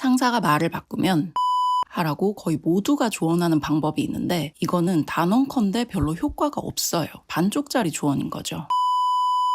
상사가 말을 바꾸면 하라고 거의 모두가 조언하는 방법이 있는데 이거는 단언컨대 별로 효과가 없어요. 반쪽짜리 조언인 거죠.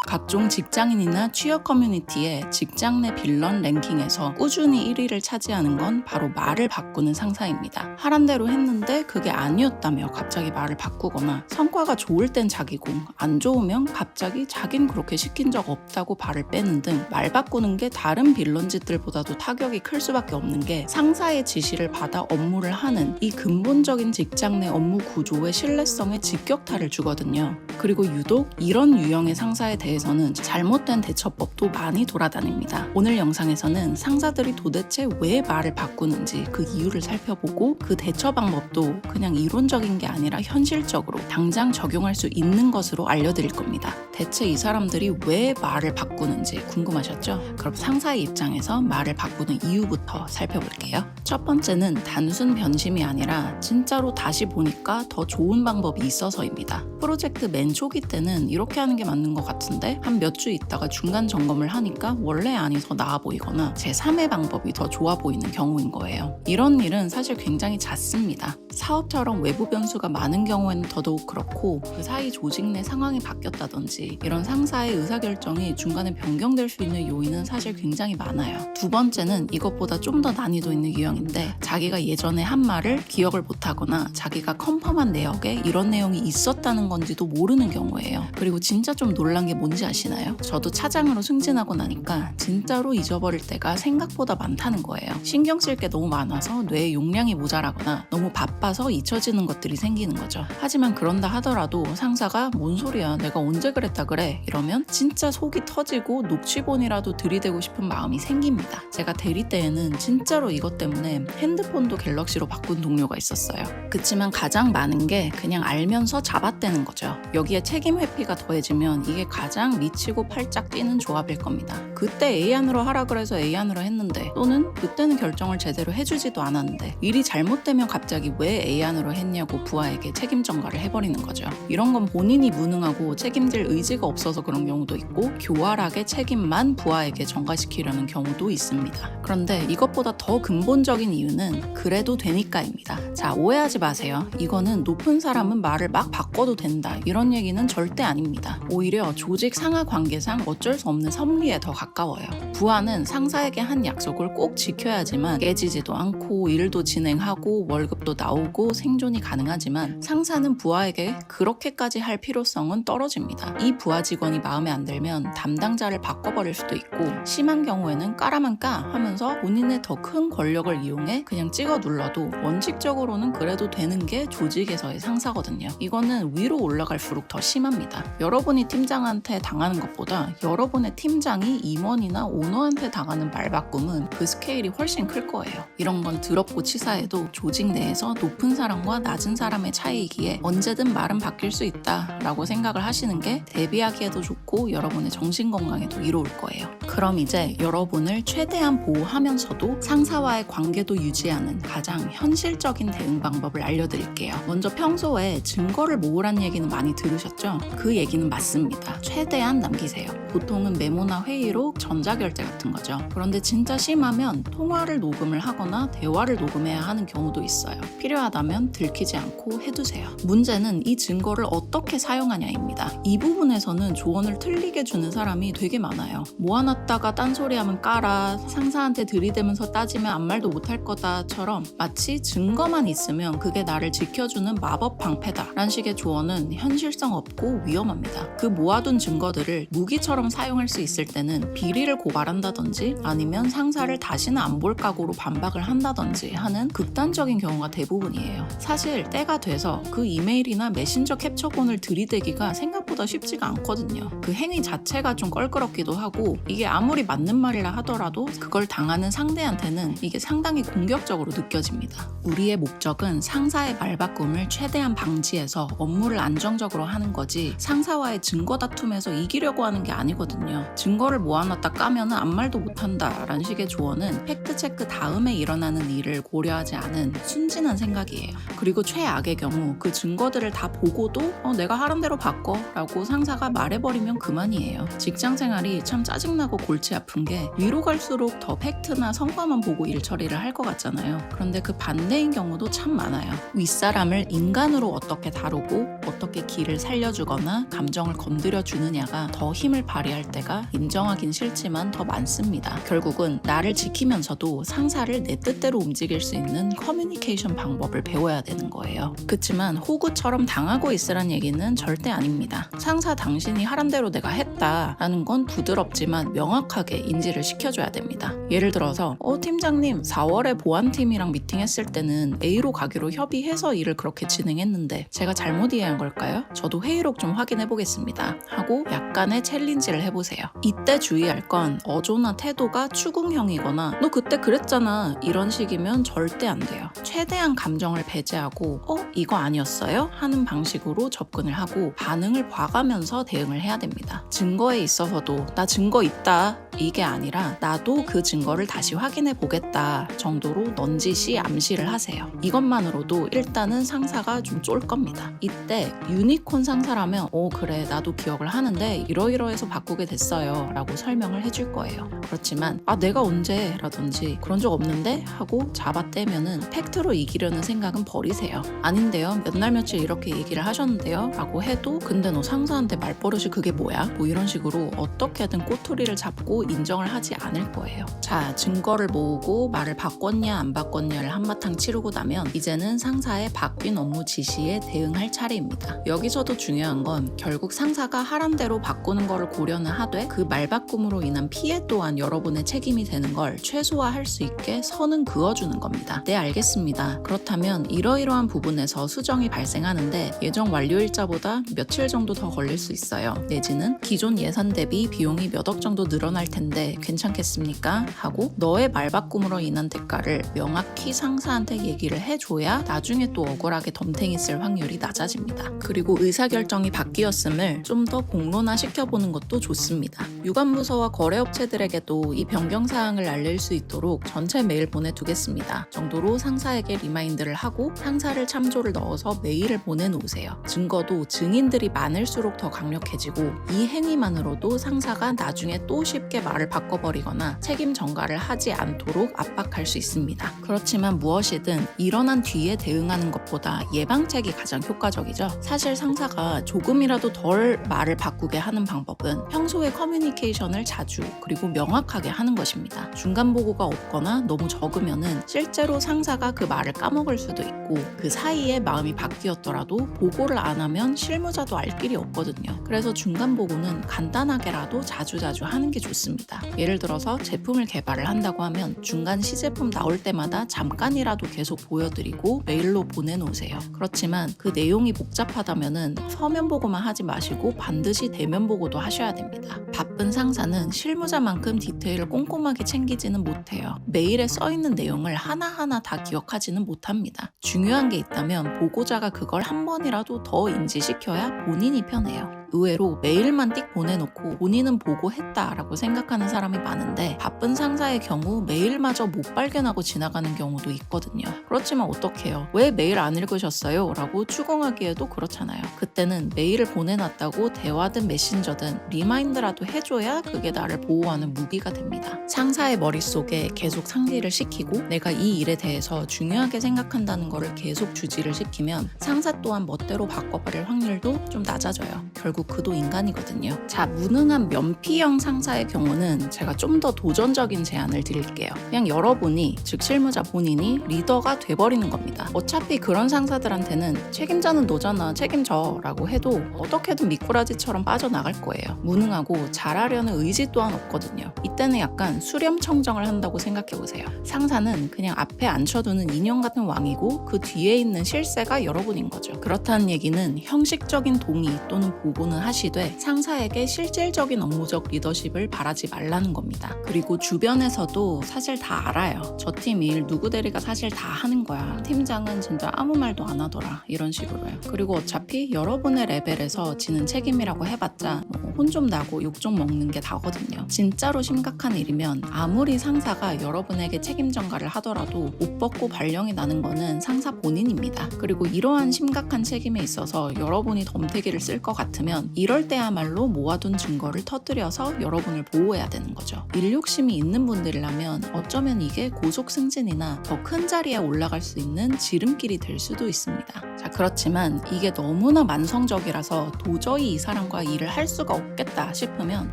각종 직장인이나 취업 커뮤니티의 직장 내 빌런 랭킹에서 꾸준히 1위를 차지하는 건 바로 말을 바꾸는 상사입니다. 하란 대로 했는데 그게 아니었다며 갑자기 말을 바꾸거나 성과가 좋을 땐 자기 공, 안 좋으면 갑자기 자긴 그렇게 시킨 적 없다고 발을 빼는 등 말 바꾸는 게 다른 빌런짓들보다도 타격이 클 수밖에 없는 게 상사의 지시를 받아 업무를 하는 이 근본적인 직장 내 업무 구조의 신뢰성에 직격탄을 주거든요. 그리고 유독 이런 유형의 상사에 대해서는 잘못된 대처법도 많이 돌아다닙니다. 오늘 영상에서는 상사들이 도대체 왜 말을 바꾸는지 그 이유를 살펴보고 그 대처 방법도 그냥 이론적인 게 아니라 현실적으로 당장 적용할 수 있는 것으로 알려드릴 겁니다. 대체 이 사람들이 왜 말을 바꾸는지 궁금하셨죠? 그럼 상사의 입장에서 말을 바꾸는 이유부터 살펴볼게요. 첫 번째는 단순 변심이 아니라 진짜로 다시 보니까 더 좋은 방법이 있어서입니다. 프로젝트 맨 초기 때는 이렇게 하는 게 맞는 것 같은데 한 몇 주 있다가 중간 점검을 하니까 원래 안이 더 나아 보이거나 제3의 방법이 더 좋아 보이는 경우인 거예요. 이런 일은 사실 굉장히 잦습니다. 사업처럼 외부 변수가 많은 경우에는 더더욱 그렇고 그 사이 조직 내 상황이 바뀌었다든지 이런 상사의 의사결정이 중간에 변경될 수 있는 요인은 사실 굉장히 많아요. 두 번째는 이것보다 좀 더 난이도 있는 유형인데 자기가 예전에 한 말을 기억을 못하거나 자기가 컨펌한 내역에 이런 내용이 있었다는 건지도 모르는 경우예요. 그리고 진짜 좀 놀란 게 뭔지 아시나요? 저도 차장으로 승진하고 나니까 진짜로 잊어버릴 때가 생각보다 많다는 거예요. 신경 쓸 게 너무 많아서 뇌의 용량이 모자라거나 너무 바빠서 잊혀지는 것들이 생기는 거죠. 하지만 그런다 하더라도 상사가 뭔 소리야 내가 언제 그랬다 그래 이러면 진짜 속이 터지고 녹취본이라도 들이대고 싶은 마음이 생깁니다. 제가 대리 때에는 진짜로 이것 때문에 핸드폰도 갤럭시로 바꾼 동료가 있었어요. 그치만 가장 많은 게 그냥 알면서 잡아떼는 거죠. 여기에 책임 회피가 더해지면 이게 가장 미치고 팔짝 뛰는 조합일 겁니다. 그때 A안으로 하라 그래서 A안으로 했는데 또는 그때는 결정을 제대로 해주지도 않았는데 일이 잘못되면 갑자기 왜 A안으로 했냐고 부하에게 책임 전가를 해버리는 거죠. 이런 건 본인이 무능하고 책임질 의지가 없어서 그런 경우도 있고 교활하게 책임만 부하에게 전가시키려는 경우도 있습니다. 그런데 이것보다 더 근본적인 이유는 그래도 되니까입니다. 자, 오해하지 마세요. 이거는 높은 사람은 말을 막 바꿔도 된다 이런 얘기는 절대 아닙니다. 오히려 조직 상하 관계상 어쩔 수 없는 섭리에 더 가까워요. 부하는 상사에게 한 약속을 꼭 지켜야지만 깨지지도 않고 일도 진행하고 월급도 나오고 생존이 가능하지만 상사는 부하에게 그렇게까지 할 필요성은 떨어집니다. 이 부하 직원이 마음에 안 들면 담당자를 바꿔버릴 수도 있고 심한 경우에는 까라만 까 하면서 본인의 더 큰 권력을 이용해 그냥 찍어 눌러도 원칙적으로는 그래도 되는 게 조직에서의 상사거든요. 이거는 위로 올라갈수록 더 심합니다. 여러분이 팀장한테 당하는 것보다 여러분의 팀장이 임원이나 오너한테 당하는 말바꿈은 그 스케일이 훨씬 클 거예요. 이런 건 더럽고 치사해도 조직 내에서 높은 사람과 낮은 사람의 차이이기에 언제든 말은 바뀔 수 있다라고 생각을 하시는 게 대비하기에도 좋고 여러분의 정신건강에도 이로울 거예요. 그럼 이제 여러분을 최대한 보호하면서도 상사와의 관계도 유지하는 가장 현실적인 대응 방법을 알려드릴게요. 먼저 평소에 증거를 모으란 얘기는 많이 들으셨죠? 그 얘기는 맞습니다. 최대한 남기세요. 보통은 메모나 회의록, 전자결제 같은 거죠. 그런데 진짜 심하면 통화를 녹음을 하거나 대화를 녹음해야 하는 경우도 있어요. 필요하다면 들키지 않고 해두세요. 문제는 이 증거를 어떻게 사용하냐입니다. 이 부분에서는 조언을 틀리게 주는 사람이 되게 많아요. 모아놨다가 딴소리하면 까라, 상사한테 들이대면서 따지면 아무 말도 못할 거다처럼 마치 증거만 있으면 그게 나를 지켜주는 마법 방패다 라는 식의 조언은 현실성 없고 위험합니다. 그 모아둔 증거들을 무기처럼 사용할 수 있을 때는 비리를 고발한다든지 아니면 상사를 다시는 안 볼 각오로 반박을 한다든지 하는 극단적인 경우가 대부분이에요. 사실 때가 돼서 그 이메일이나 메신저 캡처본을 들이대기가 생각보다 쉽지가 않거든요. 그 행위 자체가 좀 껄끄럽기도 하고 이게 아무리 맞는 말이라 하더라도 그걸 당하는 상대한테는 이게 상당히 공격적으로 느껴집니다. 우리의 목적은 상사의 말바꿈을 최대한 방지해서 업무를 안정적으로 하는 거지 상사와의 증거 다툼에서 경쟁해서 이기려고 하는 게 아니거든요. 증거를 모아놨다 까면은 아무 말도 못한다 라는 식의 조언은 팩트체크 다음에 일어나는 일을 고려하지 않은 순진한 생각이에요. 그리고 최악의 경우 그 증거들을 다 보고도 내가 하란 대로 바꿔 라고 상사가 말해버리면 그만이에요. 직장 생활이 참 짜증나고 골치 아픈 게 위로 갈수록 더 팩트나 성과만 보고 일 처리를 할 것 같잖아요. 그런데 그 반대인 경우도 참 많아요. 윗사람을 인간으로 어떻게 다루고 어떻게 기를 살려주거나 감정을 건드려 주느냐가 더 힘을 발휘할 때가 인정하긴 싫지만 더 많습니다. 결국은 나를 지키면서도 상사를 내 뜻대로 움직일 수 있는 커뮤니케이션 방법을 배워야 되는 거예요. 그치만 호구처럼 당하고 있으란 얘기는 절대 아닙니다. 상사 당신이 하란 대로 내가 했다라는 건 부드럽지만 명확하게 인지를 시켜줘야 됩니다. 예를 들어서 팀장님 4월에 보안팀이랑 미팅했을 때는 A로 가기로 협의해서 일을 그렇게 진행했는데 제가 잘못 이해한 걸까요? 저도 회의록 좀 확인해 보겠습니다 하고 약간의 챌린지를 해보세요. 이때 주의할 건 어조나 태도가 추궁형이거나 너 그때 그랬잖아 이런 식이면 절대 안 돼요. 최대한 감정을 배제하고 이거 아니었어요? 하는 방식으로 접근을 하고 반응을 봐가면서 대응을 해야 됩니다. 증거에 있어서도 나 증거 있다 이게 아니라 나도 그 증거를 다시 확인해 보겠다 정도로 넌지시 암시를 하세요. 이것만으로도 일단은 상사가 좀 쫄 겁니다. 이때 유니콘 상사라면 그래 나도 기억을 하는데 이러이러해서 바꾸게 됐어요 라고 설명을 해줄 거예요. 그렇지만 내가 언제 라든지 그런 적 없는데 하고 잡아떼면은 팩트로 이기려는 생각은 버리세요. 아닌데요 몇 날 며칠 이렇게 얘기를 하셨는데요 라고 해도 근데 너 상사한테 말버릇이 그게 뭐야? 뭐 이런 식으로 어떻게든 꼬투리를 잡고 인정을 하지 않을 거예요. 자, 증거를 모으고 말을 바꿨냐 안 바꿨냐를 한바탕 치르고 나면 이제는 상사의 바뀐 업무 지시에 대응할 차례입니다. 여기서도 중요한 건 결국 상사가 하란 대로 바꾸는 거를 고려는 하되 그 말바꿈으로 인한 피해 또한 여러분의 책임이 되는 걸 최소화할 수 있게 선은 그어주는 겁니다. 네, 알겠습니다. 그렇다면 이러이러한 부분에서 수정이 발생하는데 예정 완료일자보다 며칠 정도 더 걸릴 수 있어요. 내지는 기존 예산 대비 비용이 몇 억 정도 늘어날 텐데 괜찮겠습니까? 하고 너의 말바꿈으로 인한 대가를 명확히 상사한테 얘기를 해줘야 나중에 또 억울하게 덤탱이 쓸 확률이 낮아집니다. 그리고 의사결정이 바뀌었음을 좀 더 공론화 시켜보는 것도 좋습니다. 유관부서와 거래업체들에게도 이 변경사항을 알릴 수 있도록 전체 메일 보내두겠습니다 정도로 상사에게 리마인드를 하고 상사를 참조를 넣어서 메일을 보내놓으세요. 증거도 증인들이 많을수록 더 강력해지고 이 행위만으로도 상사가 나중에 또 쉽게 말을 바꿔버리거나 책임 전가를 하지 않도록 압박할 수 있습니다. 그렇지만 무엇이든 일어난 뒤에 대응하는 것보다 예방책이 가장 효과적이죠. 사실 상사가 조금이라도 덜 말을 바꾸게 하는 방법은 평소에 커뮤니케이션을 자주 그리고 명확하게 하는 것입니다. 중간 보고가 없거나 너무 적으면은 실제로 상사가 그 말을 까먹을 수도 있고 그 사이에 마음이 바뀌었더라도 보고를 안 하면 실무자도 알 길이 없거든요. 그래서 중간 보고는 간단하게라도 자주자주 하는 게 좋습니다. 예를 들어서 제품을 개발을 한다고 하면 중간 시제품 나올 때마다 잠깐이라도 계속 보여드리고 메일로 보내놓으세요. 그렇지만 그 내용이 복잡하다면은 서면 보고만 하지 마시고 반드시 대면 보고도 하셔야 됩니다. 바쁜 상사는 실무자만큼 디테일을 꼼꼼하게 챙기지는 못해요. 메일에 써있는 내용을 하나하나 다 기억하지는 못합니다. 중요한 게 있다면 보고자가 그걸 한 번이라도 더 인지시켜야 본인이 편해요. 의외로 메일만 띡 보내놓고 본인은 보고했다라고 생각하는 사람이 많은데 바쁜 상사의 경우 메일마저 못 발견하고 지나가는 경우도 있거든요. 그렇지만 어떡해요? 왜 메일 안 읽으셨어요? 라고 추궁하기에도 그렇잖아요. 그때는 메일을 보내놨다고 대화든 메신저든 리마인드라도 해줘야 그게 나를 보호하는 무기가 됩니다. 상사의 머릿속에 계속 상기를 시키고 내가 이 일에 대해서 중요하게 생각한다는 거를 계속 주지를 시키면 상사 또한 멋대로 바꿔버릴 확률도 좀 낮아져요. 결국 그도 인간이거든요. 자, 무능한 면피형 상사의 경우는 제가 좀 더 도전적인 제안을 드릴게요. 그냥 여러분이, 즉 실무자 본인이 리더가 돼버리는 겁니다. 어차피 그런 상사들한테는 책임자는 너잖아, 책임져 라고 해도 어떻게든 미꾸라지처럼 빠져나갈 거예요. 무능하고 잘하려는 의지 또한 없거든요. 이때는 약간 수렴청정을 한다고 생각해보세요. 상사는 그냥 앞에 앉혀두는 인형 같은 왕이고 그 뒤에 있는 실세가 여러분인 거죠. 그렇다는 얘기는 형식적인 동의 또는 보고는 당부는 하시되 상사에게 실질적인 업무적 리더십을 바라지 말라는 겁니다. 그리고 주변에서도 사실 다 알아요. 저 팀 일 누구 대리가 사실 다 하는 거야. 팀장은 진짜 아무 말도 안 하더라. 이런 식으로요. 그리고 어차피 여러분의 레벨에서 지는 책임이라고 해봤자 혼 좀 나고 욕 좀 먹는 게 다거든요. 진짜로 심각한 일이면 아무리 상사가 여러분에게 책임 전가를 하더라도 옷 벗고 발령이 나는 거는 상사 본인입니다. 그리고 이러한 심각한 책임에 있어서 여러분이 덤태기를 쓸 것 같으면 이럴 때야말로 모아둔 증거를 터뜨려서 여러분을 보호해야 되는 거죠. 일 욕심이 있는 분들이라면 어쩌면 이게 고속 승진이나 더 큰 자리에 올라갈 수 있는 지름길이 될 수도 있습니다. 자, 그렇지만 이게 너무나 만성적이라서 도저히 이 사람과 일을 할 수가 없겠다 싶으면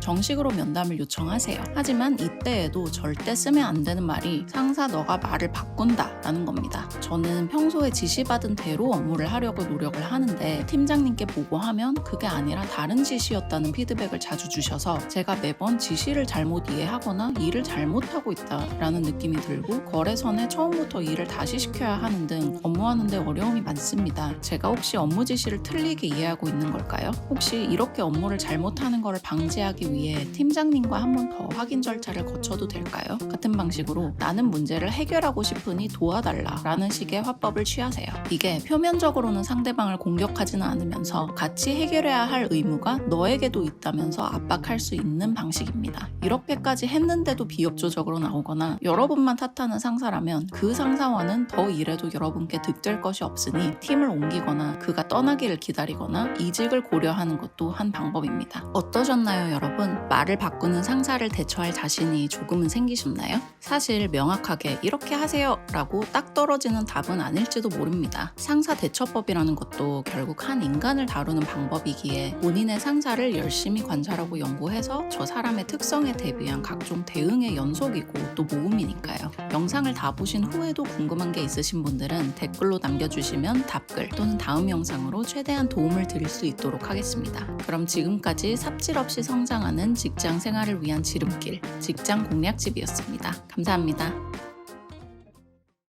정식으로 면담을 요청하세요. 하지만 이때에도 절대 쓰면 안 되는 말이 상사 너가 말을 바꾼다 라는 겁니다. 저는 평소에 지시받은 대로 업무를 하려고 노력을 하는데 팀장님께 보고하면 그게 아니라 다른 지시였다는 피드백을 자주 주셔서 제가 매번 지시를 잘못 이해하거나 일을 잘못하고 있다라는 느낌이 들고 거래선에 처음부터 일을 다시 시켜야 하는 등 업무하는데 어려움이 많습니다. 제가 혹시 업무 지시를 틀리게 이해하고 있는 걸까요? 혹시 이렇게 업무를 잘못하는 것을 방지하기 위해 팀장님과 한 번 더 확인 절차를 거쳐도 될까요? 같은 방식으로 나는 문제를 해결하고 싶으니 도와달라 라는 식의 화법을 취하세요. 이게 표면적으로는 상대방을 공격하지는 않으면서 같이 해결해야 할 의무가 너에게도 있다면서 압박할 수 있는 방식입니다. 이렇게까지 했는데도 비협조적으로 나오거나 여러분만 탓하는 상사라면 그 상사와는 더 일해도 여러분께 득될 것이 없으니 팀을 옮기거나 그가 떠나기를 기다리거나 이직을 고려하는 것도 한 방법입니다. 어떠셨나요, 여러분? 말을 바꾸는 상사를 대처할 자신이 조금은 생기셨나요? 사실 명확하게 이렇게 하세요 라고 딱 떨어지는 답은 아닐지도 모릅니다. 상사 대처법이라는 것도 결국 한 인간을 다루는 방법이기에 본인의 상사를 열심히 관찰하고 연구해서 저 사람의 특성에 대비한 각종 대응의 연속이고 또 모음이니까요. 영상을 다 보신 후에도 궁금한 게 있으신 분들은 댓글로 남겨주시면 답글 또는 다음 영상으로 최대한 도움을 드릴 수 있도록 하겠습니다. 그럼 지금까지 삽질 없이 성장하는 직장 생활을 위한 지름길, 직장 공략집이었습니다. 감사합니다.